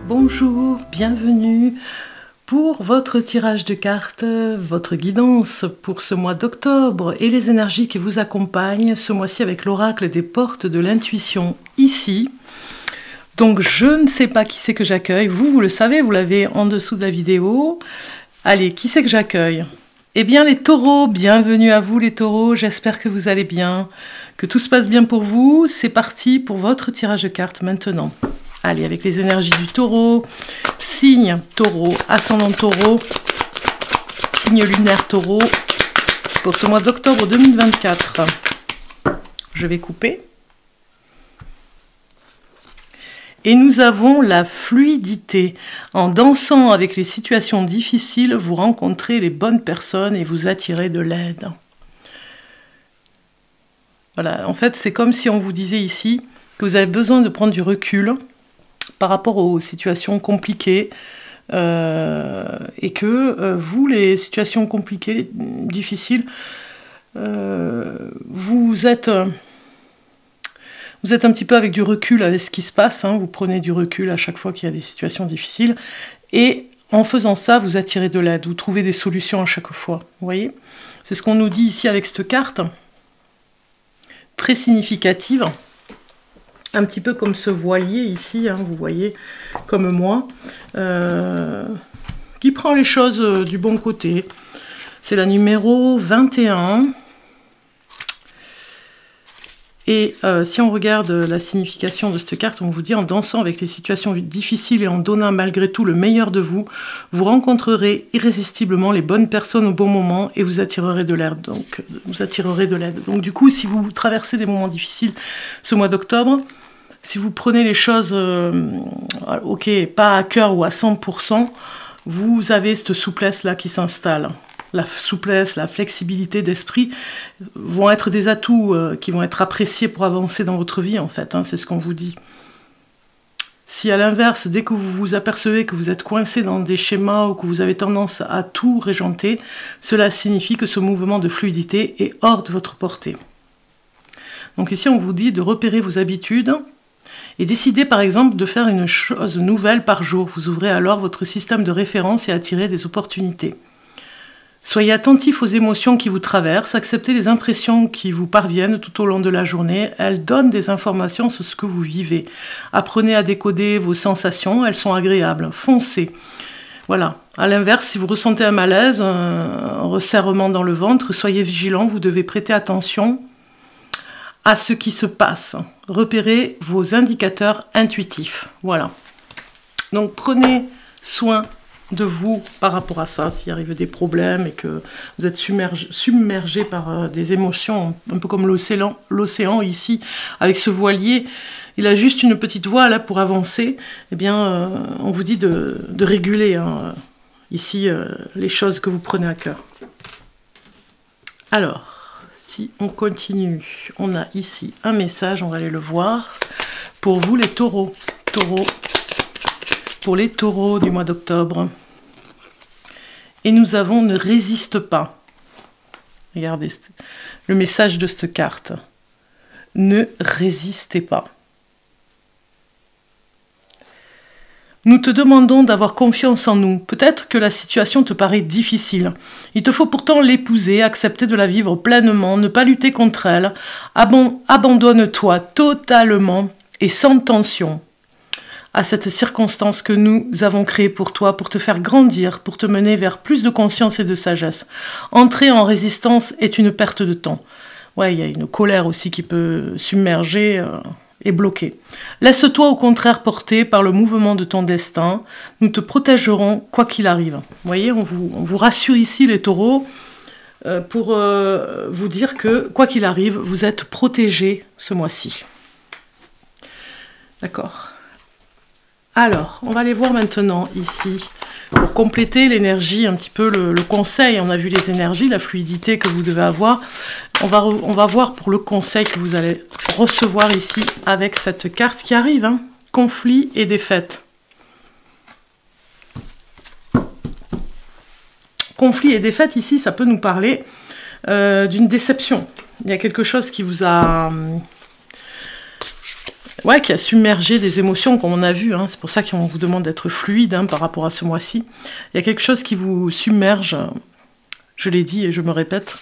Bonjour, bienvenue pour votre tirage de cartes, votre guidance pour ce mois d'octobre et les énergies qui vous accompagnent ce mois-ci avec l'oracle des portes de l'intuition ici. Donc je ne sais pas qui c'est que j'accueille, vous le savez, vous l'avez en dessous de la vidéo. Allez, qui c'est que j'accueille? Eh bien les taureaux, bienvenue à vous les taureaux, j'espère que vous allez bien, que tout se passe bien pour vous. C'est parti pour votre tirage de cartes maintenant. Allez, avec les énergies du taureau, signe taureau, ascendant taureau, signe lunaire taureau, pour ce mois d'octobre 2024. Je vais couper. Et nous avons la fluidité. En dansant avec les situations difficiles, vous rencontrez les bonnes personnes et vous attirez de l'aide. Voilà, en fait, c'est comme si on vous disait ici que vous avez besoin de prendre du recul par rapport aux situations compliquées et que vous, les situations compliquées, difficiles, vous êtes un petit peu avec du recul avec ce qui se passe, hein, vous prenez du recul à chaque fois qu'il y a des situations difficiles, et en faisant ça, vous attirez de l'aide, vous trouvez des solutions à chaque fois, vous voyez? C'est ce qu'on nous dit ici avec cette carte, très significative, un petit peu comme ce voilier ici, hein, vous voyez, comme moi, qui prend les choses du bon côté. C'est la numéro 21. Et si on regarde la signification de cette carte, on vous dit en dansant avec les situations difficiles et en donnant malgré tout le meilleur de vous, vous rencontrerez irrésistiblement les bonnes personnes au bon moment et vous attirerez de l'aide. Donc, Donc du coup, si vous traversez des moments difficiles ce mois d'octobre, si vous prenez les choses, ok, pas à cœur ou à 100%, vous avez cette souplesse-là qui s'installe. La souplesse, la flexibilité d'esprit vont être des atouts qui vont être appréciés pour avancer dans votre vie, en fait, hein, c'est ce qu'on vous dit. Si à l'inverse, dès que vous vous apercevez que vous êtes coincé dans des schémas ou que vous avez tendance à tout régenter, cela signifie que ce mouvement de fluidité est hors de votre portée. Donc ici, on vous dit de repérer vos habitudes et décider par exemple de faire une chose nouvelle par jour. Vous ouvrez alors votre système de référence et attirez des opportunités. Soyez attentif aux émotions qui vous traversent, acceptez les impressions qui vous parviennent tout au long de la journée. Elles donnent des informations sur ce que vous vivez. Apprenez à décoder vos sensations, elles sont agréables. Foncez. Voilà. À l'inverse, si vous ressentez un malaise, un resserrement dans le ventre, soyez vigilant, vous devez prêter attention à ce qui se passe. Repérez vos indicateurs intuitifs. Voilà. Donc prenez soin de vous par rapport à ça, s'il arrive des problèmes et que vous êtes submergé par des émotions, un peu comme l'océan ici, avec ce voilier, il a juste une petite voie là pour avancer, eh bien on vous dit de réguler hein, ici les choses que vous prenez à cœur. Alors, si on continue, on a ici un message, on va aller le voir, pour vous les taureaux, pour les taureaux du mois d'octobre. Et nous avons « Ne résiste pas ». Regardez le message de cette carte. Ne résistez pas. Nous te demandons d'avoir confiance en nous. Peut-être que la situation te paraît difficile. Il te faut pourtant l'épouser, accepter de la vivre pleinement, ne pas lutter contre elle. Abandonne-toi totalement et sans tension à cette circonstance que nous avons créée pour toi, pour te faire grandir, pour te mener vers plus de conscience et de sagesse. Entrer en résistance est une perte de temps. Ouais, il y a une colère aussi qui peut submerger et bloquer. Laisse-toi au contraire porter par le mouvement de ton destin. Nous te protégerons quoi qu'il arrive. Vous voyez, on vous rassure ici les taureaux pour vous dire que quoi qu'il arrive, vous êtes protégés ce mois-ci. D'accord. Alors, on va aller voir maintenant ici, pour compléter l'énergie, un petit peu le conseil. On a vu les énergies, la fluidité que vous devez avoir. On va voir pour le conseil que vous allez recevoir ici avec cette carte qui arrive. Hein. Conflit et défaite. Conflit et défaite, ici, ça peut nous parler d'une déception. Il y a quelque chose qui vous a Ouais, qui a submergé des émotions, comme on a vu. Hein. C'est pour ça qu'on vous demande d'être fluide hein, par rapport à ce mois-ci. Il y a quelque chose qui vous submerge, je l'ai dit et je me répète,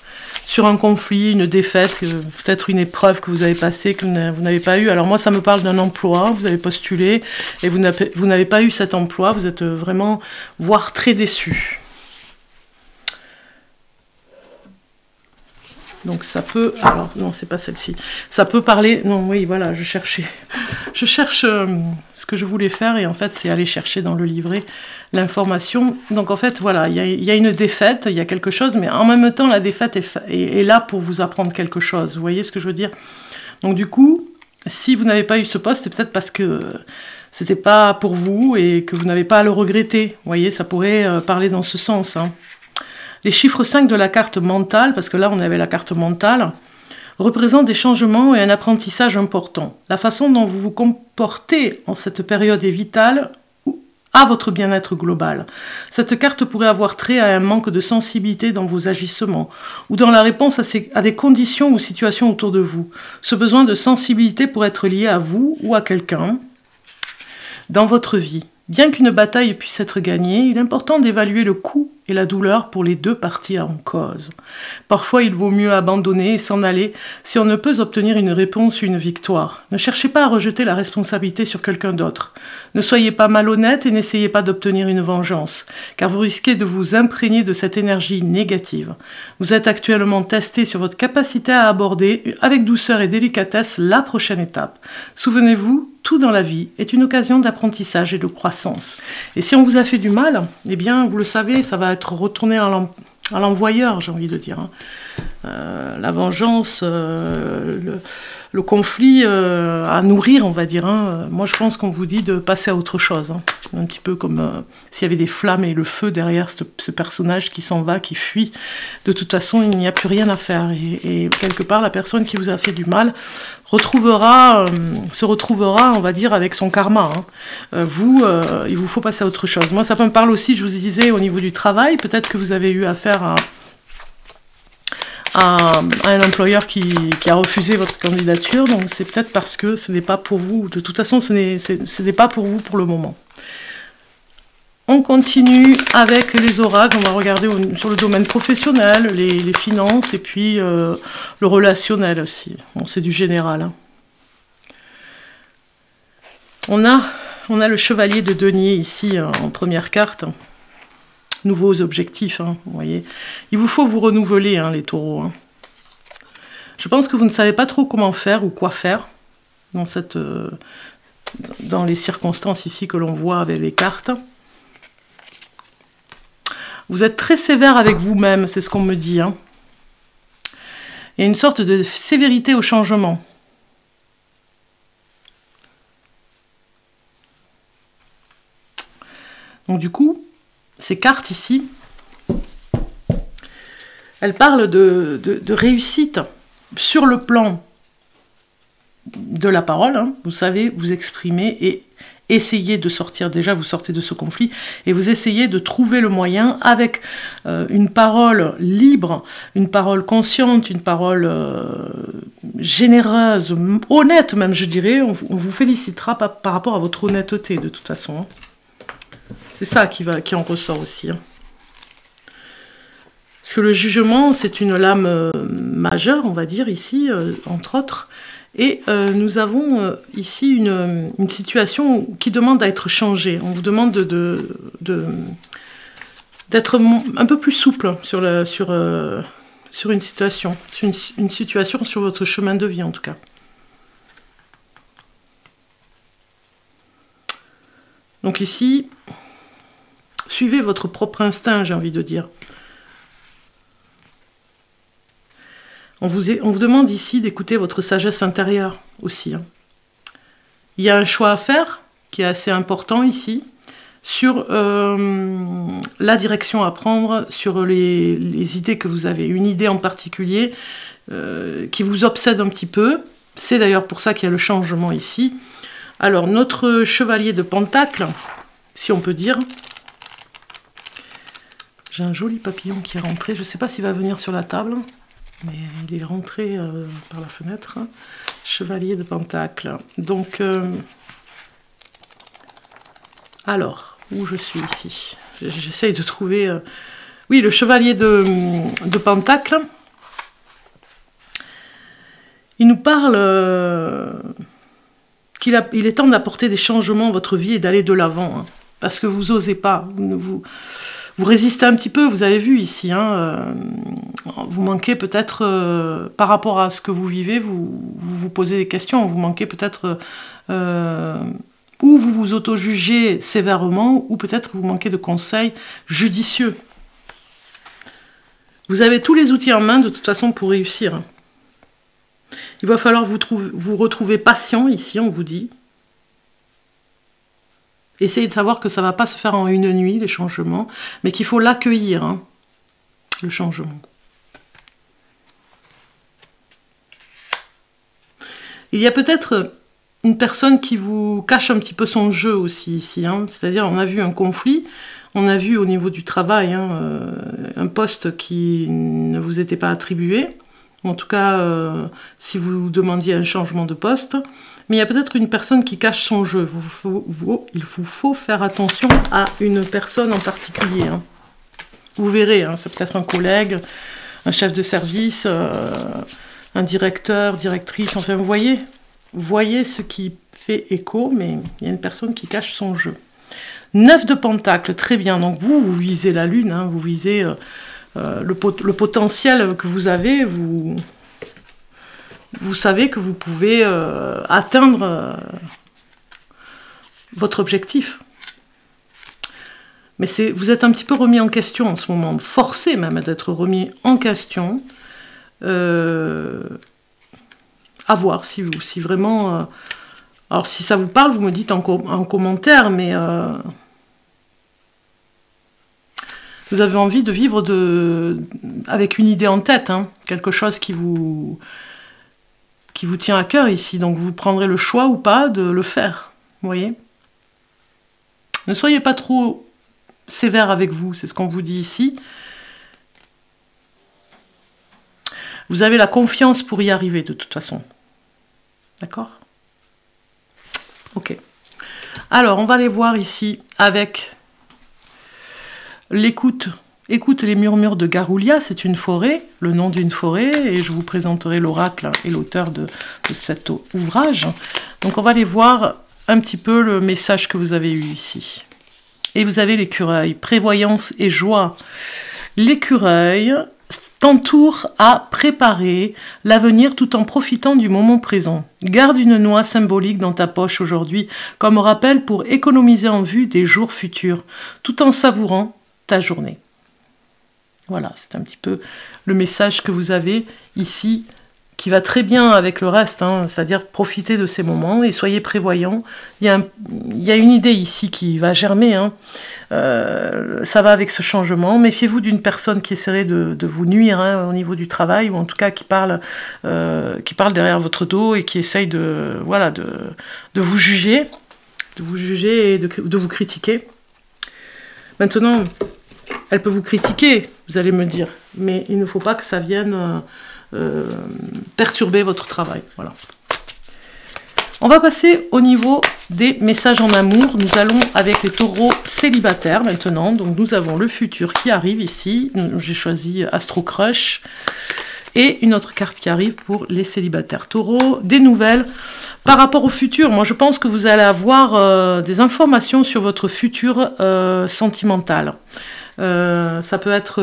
sur un conflit, une défaite, peut-être une épreuve que vous avez passée, que vous n'avez pas eu. Alors moi, ça me parle d'un emploi, vous avez postulé, et vous n'avez pas eu cet emploi, vous êtes vraiment, voire très déçu. Donc ça peut... Alors non, c'est pas celle-ci. Ça peut parler... Non, oui, voilà, je cherche ce que je voulais faire et en fait, c'est aller chercher dans le livret l'information. Donc en fait, voilà, il y a une défaite, il y a quelque chose, mais en même temps, la défaite est là pour vous apprendre quelque chose. Vous voyez ce que je veux dire? Donc du coup, si vous n'avez pas eu ce poste, c'est peut-être parce que c'était pas pour vous et que vous n'avez pas à le regretter. Vous voyez, ça pourrait parler dans ce sens, hein. Les chiffres 5 de la carte mentale, parce que là on avait la carte mentale, représentent des changements et un apprentissage important. La façon dont vous vous comportez en cette période est vitale à votre bien-être global. Cette carte pourrait avoir trait à un manque de sensibilité dans vos agissements ou dans la réponse à des conditions ou situations autour de vous. Ce besoin de sensibilité pourrait être lié à vous ou à quelqu'un dans votre vie. Bien qu'une bataille puisse être gagnée, il est important d'évaluer le coût et la douleur pour les deux parties en cause. Parfois, il vaut mieux abandonner et s'en aller si on ne peut obtenir une réponse ou une victoire. Ne cherchez pas à rejeter la responsabilité sur quelqu'un d'autre. Ne soyez pas malhonnête et n'essayez pas d'obtenir une vengeance, car vous risquez de vous imprégner de cette énergie négative. Vous êtes actuellement testé sur votre capacité à aborder avec douceur et délicatesse la prochaine étape. Souvenez-vous, tout dans la vie est une occasion d'apprentissage et de croissance. Et si on vous a fait du mal, eh bien, vous le savez, ça va être retourné à l'envoyeur, j'ai envie de dire. La vengeance, le conflit à nourrir, on va dire. Moi, je pense qu'on vous dit de passer à autre chose. Un petit peu comme s'il y avait des flammes et le feu derrière ce personnage qui s'en va, qui fuit. De toute façon, il n'y a plus rien à faire. Et quelque part, la personne qui vous a fait du mal se retrouvera, on va dire, avec son karma. Il vous faut passer à autre chose. Moi, ça me parle aussi, je vous disais, au niveau du travail. Peut-être que vous avez eu affaire à un employeur qui a refusé votre candidature, donc c'est peut-être parce que ce n'est pas pour vous. De toute façon, ce n'est pas pour vous pour le moment. On continue avec les oracles, on va regarder sur le domaine professionnel, les finances et puis le relationnel aussi. Bon, c'est du général. Hein. On a le chevalier de denier ici en première carte. Nouveaux objectifs, hein, vous voyez. Il vous faut vous renouveler, hein, les taureaux. Hein. Je pense que vous ne savez pas trop comment faire ou quoi faire dans les circonstances ici que l'on voit avec les cartes. Vous êtes très sévère avec vous-même, c'est ce qu'on me dit. Hein. Il y a une sorte de sévérité au changement. Donc du coup, ces cartes ici, elles parlent de réussite sur le plan de la parole. Hein. Vous savez vous exprimer et essayer de sortir, déjà vous sortez de ce conflit, et vous essayez de trouver le moyen avec une parole libre, une parole consciente, une parole généreuse, honnête même je dirais, on vous félicitera par rapport à votre honnêteté de toute façon. Hein. C'est ça qui en ressort aussi. Hein. Parce que le jugement, c'est une lame majeure, on va dire, ici, entre autres. Et nous avons ici une situation qui demande à être changée. On vous demande d'être un peu plus souple sur une situation. Une situation sur votre chemin de vie, en tout cas. Donc ici... Suivez votre propre instinct, j'ai envie de dire. On vous demande ici d'écouter votre sagesse intérieure aussi. Hein. Il y a un choix à faire qui est assez important ici sur la direction à prendre, sur les idées que vous avez. Une idée en particulier qui vous obsède un petit peu. C'est d'ailleurs pour ça qu'il y a le changement ici. Alors, notre chevalier de Pentacle, si on peut dire... J'ai un joli papillon qui est rentré. Je ne sais pas s'il va venir sur la table, mais il est rentré par la fenêtre. Chevalier de Pentacle. Donc, alors, où je suis ici? J'essaye de trouver... Oui, le Chevalier de Pentacle. Il nous parle qu'il est temps d'apporter des changements à votre vie et d'aller de l'avant. Hein, parce que vous n'osez pas. Vous résistez un petit peu, vous avez vu ici. Hein, vous manquez peut-être, par rapport à ce que vous vivez, vous posez des questions. Vous manquez peut-être... ou vous vous auto-jugez sévèrement, ou peut-être vous manquez de conseils judicieux. Vous avez tous les outils en main, de toute façon, pour réussir. Il va falloir vous retrouver patient, ici, on vous dit. Essayez de savoir que ça ne va pas se faire en une nuit, les changements, mais qu'il faut l'accueillir, hein, le changement. Il y a peut-être une personne qui vous cache un petit peu son jeu aussi, ici. Hein, c'est-à-dire, on a vu un conflit, on a vu au niveau du travail, hein, un poste qui ne vous était pas attribué. En tout cas, si vous demandiez un changement de poste. Mais il y a peut-être une personne qui cache son jeu. Il vous faut faire attention à une personne en particulier. Hein. Vous verrez, hein, c'est peut-être un collègue, un chef de service, un directeur, directrice. Enfin, vous voyez ce qui fait écho, mais il y a une personne qui cache son jeu. 9 de Pentacle, très bien. Donc vous visez la Lune, hein, vous visez... le potentiel que vous avez, vous savez que vous pouvez atteindre votre objectif. Mais vous êtes un petit peu remis en question en ce moment, forcé même d'être remis en question. À voir si vraiment... alors si ça vous parle, vous me dites en commentaire, mais... vous avez envie de vivre avec une idée en tête, hein, quelque chose qui vous tient à cœur ici. Donc vous prendrez le choix ou pas de le faire. Vous voyez? Ne soyez pas trop sévère avec vous, c'est ce qu'on vous dit ici. Vous avez la confiance pour y arriver de toute façon. D'accord? Ok. Alors, on va aller voir ici avec... l'écoute. Écoute les murmures de Garoulia, c'est une forêt, le nom d'une forêt, et je vous présenterai l'oracle et l'auteur de cet ouvrage. Donc on va aller voir un petit peu le message que vous avez eu ici. Et vous avez l'écureuil, prévoyance et joie. L'écureuil t'entoure à préparer l'avenir tout en profitant du moment présent. Garde une noix symbolique dans ta poche aujourd'hui comme rappel pour économiser en vue des jours futurs, tout en savourant ta journée. Voilà, c'est un petit peu le message que vous avez ici, qui va très bien avec le reste, hein, c'est-à-dire profitez de ces moments et soyez prévoyants. Il y a une idée ici qui va germer, hein. Ça va avec ce changement. Méfiez-vous d'une personne qui essaierait de vous nuire, hein, au niveau du travail, ou en tout cas qui parle derrière votre dos et qui essaye de vous juger, et de vous critiquer. Maintenant, elle peut vous critiquer, vous allez me dire, mais il ne faut pas que ça vienne perturber votre travail. Voilà. On va passer au niveau des messages en amour. Nous allons avec les taureaux célibataires maintenant. Donc nous avons le futur qui arrive ici. J'ai choisi Astro Crush. Et une autre carte qui arrive pour les célibataires. Taureaux, des nouvelles par rapport au futur. Moi, je pense que vous allez avoir des informations sur votre futur sentimental. Ça peut être...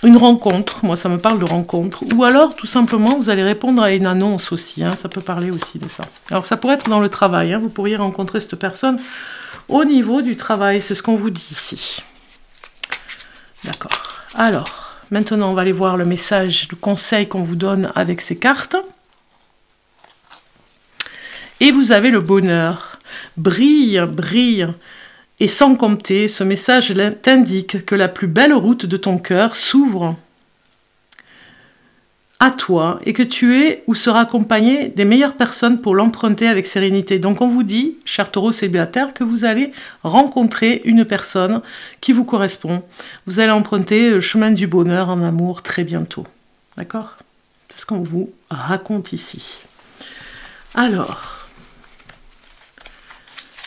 une rencontre, moi ça me parle de rencontre, ou alors tout simplement vous allez répondre à une annonce aussi, hein, ça peut parler aussi de ça. Alors ça pourrait être dans le travail, hein, vous pourriez rencontrer cette personne au niveau du travail, c'est ce qu'on vous dit ici. D'accord, alors maintenant on va aller voir le message, le conseil qu'on vous donne avec ces cartes. Et vous avez le bonheur, brille, brille. Et sans compter, ce message t'indique que la plus belle route de ton cœur s'ouvre à toi et que tu es ou seras accompagné des meilleures personnes pour l'emprunter avec sérénité. Donc on vous dit, cher taureau célibataire, que vous allez rencontrer une personne qui vous correspond. Vous allez emprunter le chemin du bonheur en amour très bientôt. D'accord? C'est ce qu'on vous raconte ici. Alors,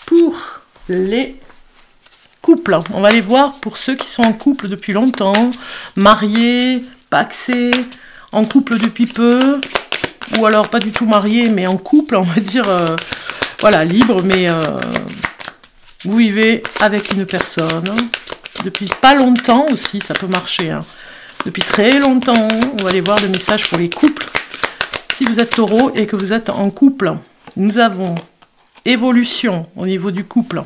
pour les couples, on va les voir pour ceux qui sont en couple depuis longtemps, mariés, pacsés, en couple depuis peu, ou alors pas du tout marié, mais en couple, on va dire, voilà, libre, mais vous vivez avec une personne, depuis pas longtemps aussi, ça peut marcher, hein. Depuis très longtemps, on va aller voir le message pour les couples. Si vous êtes taureau et que vous êtes en couple, nous avons évolution au niveau du couple,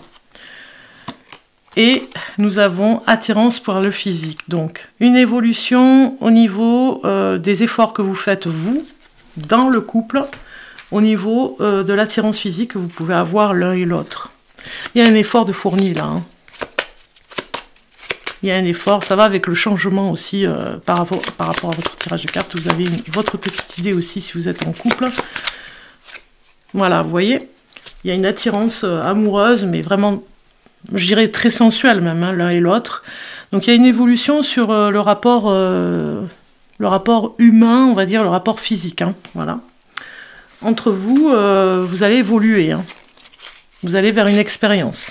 et nous avons attirance pour le physique. Donc, une évolution au niveau des efforts que vous faites, vous, dans le couple, au niveau de l'attirance physique que vous pouvez avoir l'un et l'autre. Il y a un effort de fourni, là. Hein. Il y a un effort, ça va avec le changement aussi par rapport à votre tirage de cartes. Vous avez votre petite idée aussi si vous êtes en couple. Voilà, vous voyez, il y a une attirance amoureuse, mais vraiment... je dirais très sensuel même, hein, l'un et l'autre. Donc il y a une évolution sur le rapport humain, on va dire, le rapport physique. Hein, voilà. Entre vous, vous allez évoluer. Hein. Vous allez vers une expérience.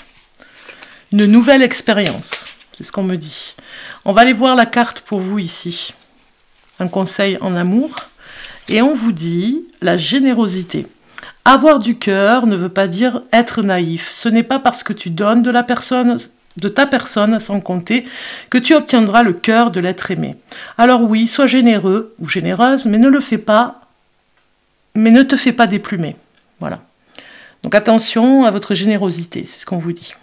Une nouvelle expérience. C'est ce qu'on me dit. On va aller voir la carte pour vous ici. Un conseil en amour. Et on vous dit la générosité. Avoir du cœur ne veut pas dire être naïf. Ce n'est pas parce que tu donnes de ta personne sans compter que tu obtiendras le cœur de l'être aimé. Alors oui, sois généreux ou généreuse, mais ne le fais pas, mais ne te fais pas déplumer. Voilà. Donc attention à votre générosité, c'est ce qu'on vous dit.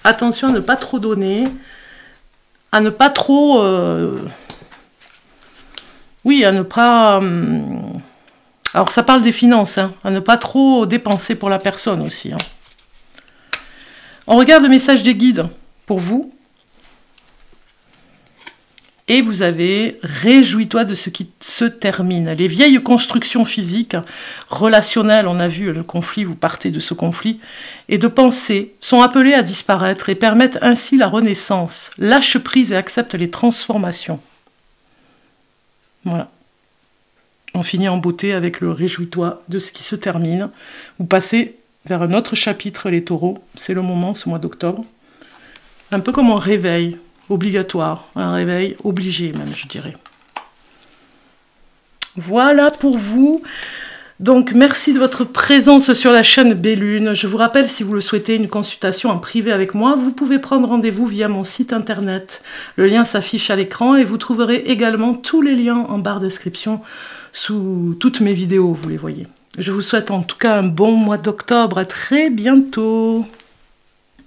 Attention à ne pas trop donner, à ne pas trop... oui, à ne pas... alors ça parle des finances, hein, à ne pas trop dépenser pour la personne aussi. Hein. On regarde le message des guides pour vous. Et vous avez « Réjouis-toi de ce qui se termine ». Les vieilles constructions physiques, relationnelles, on a vu le conflit, vous partez de ce conflit, et de pensée sont appelées à disparaître et permettent ainsi la renaissance. Lâche prise et accepte les transformations. Voilà. On finit en beauté avec le « Réjouis-toi de ce qui se termine ». Vous passez vers un autre chapitre, les taureaux. C'est le moment, ce mois d'octobre. Un peu comme un réveil obligatoire, un réveil obligé même, je dirais. Voilà pour vous. Donc, merci de votre présence sur la chaîne Bellune. Je vous rappelle, si vous le souhaitez, une consultation en privé avec moi, vous pouvez prendre rendez-vous via mon site internet. Le lien s'affiche à l'écran et vous trouverez également tous les liens en barre de description sous toutes mes vidéos, vous les voyez. Je vous souhaite en tout cas un bon mois d'octobre. À très bientôt.